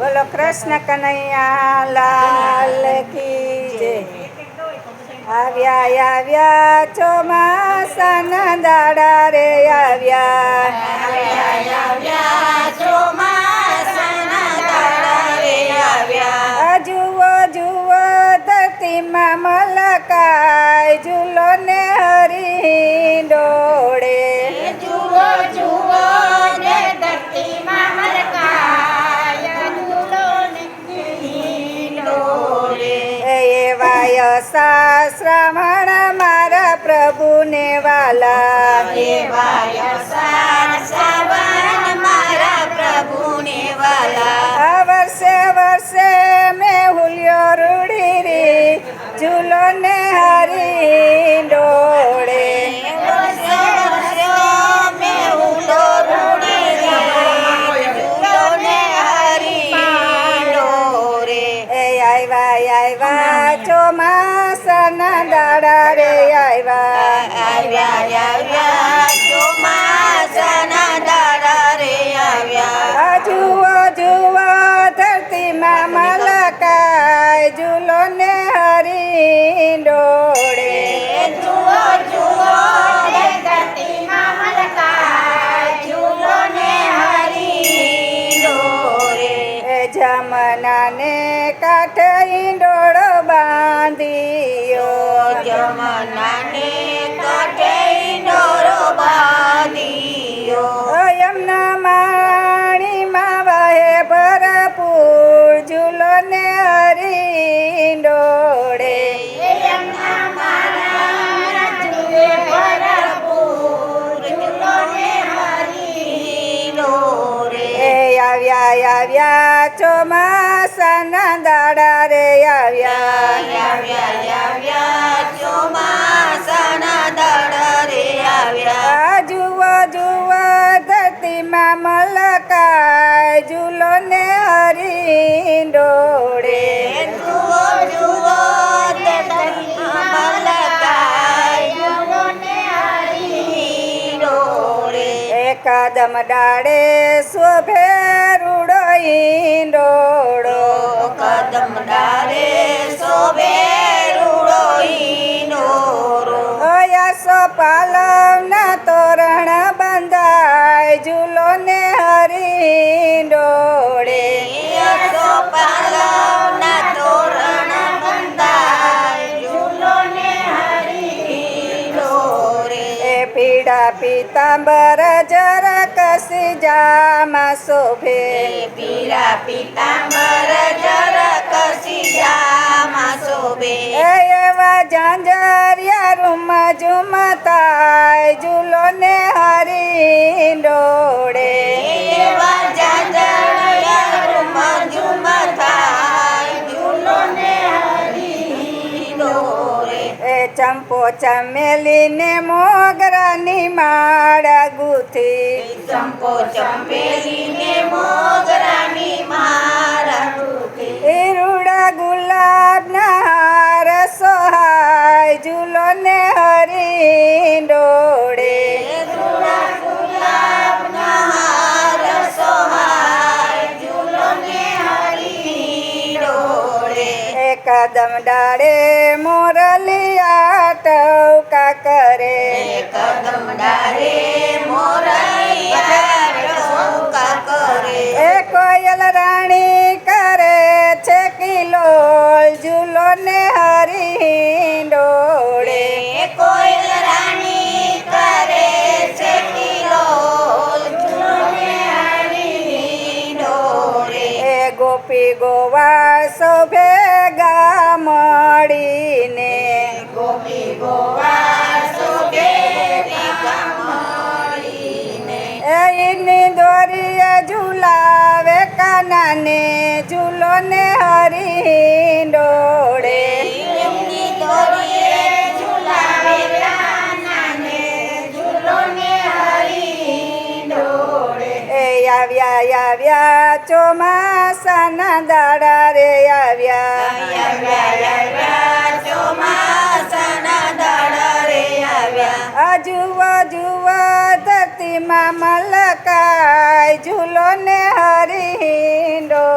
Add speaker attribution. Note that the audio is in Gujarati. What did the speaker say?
Speaker 1: બોલો કૃષ્ણ કનૈયા લાલ કી જય. આવ્યા આવ્યા ચોમાસાના દાડા રે આવ્યા. જુઓ જુઓ ધરતીમાં મલકાય ઝૂલો ને હરી ડોળે.
Speaker 2: જુઓ જુઓ ધરતીમાં મલકાય ઝૂલો ને હરી ડોળે.
Speaker 1: એવાય શ્રાવણ મારા પ્રભુને વાલા.
Speaker 2: એવાય શ્રાવણ મારા પ્રભુને વાલા.
Speaker 1: વર્ષે વર્ષે મેં હુલ્યો રૂડી રી ઝૂલો ને હરી ડોળે. આવ્યા ચોમાસાના દાડા રે આવ્યા.
Speaker 2: ચોમાસાના દાડા રે આવ્યા.
Speaker 1: જુઓ જુઓ ધરતીમાં મલકાય ઝૂલો ને હરી ડોળે.
Speaker 2: જુઓ જુઓ ધરતીમાં મલકાય ઝૂલો ને હરી ડોળે.
Speaker 1: જમનાને કાંઠે ઈંડોળો બાંધ્યો.
Speaker 2: જમનાને કાંઠે ઈંડોળો બાંધ્યો.
Speaker 1: યમુના પાણીમાં વહે ભરપૂર ઝૂલો ને હરી ડોળે. આવ્યા ચોમાસાના દાડા રે આવ્યા.
Speaker 2: ચોમાસાના દાડા રે આવ્યા.
Speaker 1: જુઓ જુઓ ધરતીમાં મલકાય ઝૂલો ને હરી ડોળે.
Speaker 2: જુઓ જુઓ ધરતીમાં મલકાય ઝૂલો ને હરી ડોળે.
Speaker 1: કદમ ડાળે શોભે રૂડો ઈંડોળો.
Speaker 2: કદમ ડાળે શોભે રૂડો ઈંડોળો.
Speaker 1: યાસો પાલવના તોરણ બંધાય ઝૂલો ને હરી ડોળે.
Speaker 2: યાસો પાલવના તોરણ બંધાય ઝૂલો ને હરી ડોળે.
Speaker 1: પીળા પીતાંબર જર કસી જામાં શોભે.
Speaker 2: પીળા પીતાંબર જર કસી જામાં શોભે.
Speaker 1: એવા ઝાંઝરિયા રૂમ ઝુમતાય ઝૂલો ને હરી ડોળે.
Speaker 2: એવા ઝાંઝરિયા રૂમ ઝુમતાય ઝૂલો ને હરી ડોળે.
Speaker 1: ચંપો ચમેલી ને મોગરાની માળ ગુથી.
Speaker 2: ચંપો ચંપેલી ને મોગરાની માળ ગુથી.
Speaker 1: રૂડા ગુલાબના હાર સોહાય ઝૂલો ને હરી ડોળે.
Speaker 2: રૂડા ગુલાબના હાર સોહાય ઝૂલો ને હરી ડોળે.
Speaker 1: કદમ ડાળે મોરલિયા ટવકા કરે.
Speaker 2: કદમ ડાળે મોરૈયા ટવકા કરે.
Speaker 1: કોયલ રાણી કરે છે કિલોલ ઝૂલો ને હરી ડોળે.
Speaker 2: કોયલ રાણી કરે છે કિલોલ ઝૂલો ને હરી ડોળે.
Speaker 1: ગોપી ગોવા સૌ ભેગા મળીને.
Speaker 2: ગોપી ગોવા શોભે ભેગા મળીને.
Speaker 1: એની દોરીએ ઝુલાવે કાનાને ઝૂલો ને હરી ડોળે.
Speaker 2: એમની દોરીએ ઝુલાવે કાનાને ઝૂલો ને હરી ડોળે.
Speaker 1: આવ્યા ચોમાસાના દાડા રે આવ્યા.
Speaker 2: ચોમાસાના દાડા રે આવ્યા.
Speaker 1: જુઓ જુઓ ધરતીમાં મલકાય ઝૂલો ને હરી ડોળે.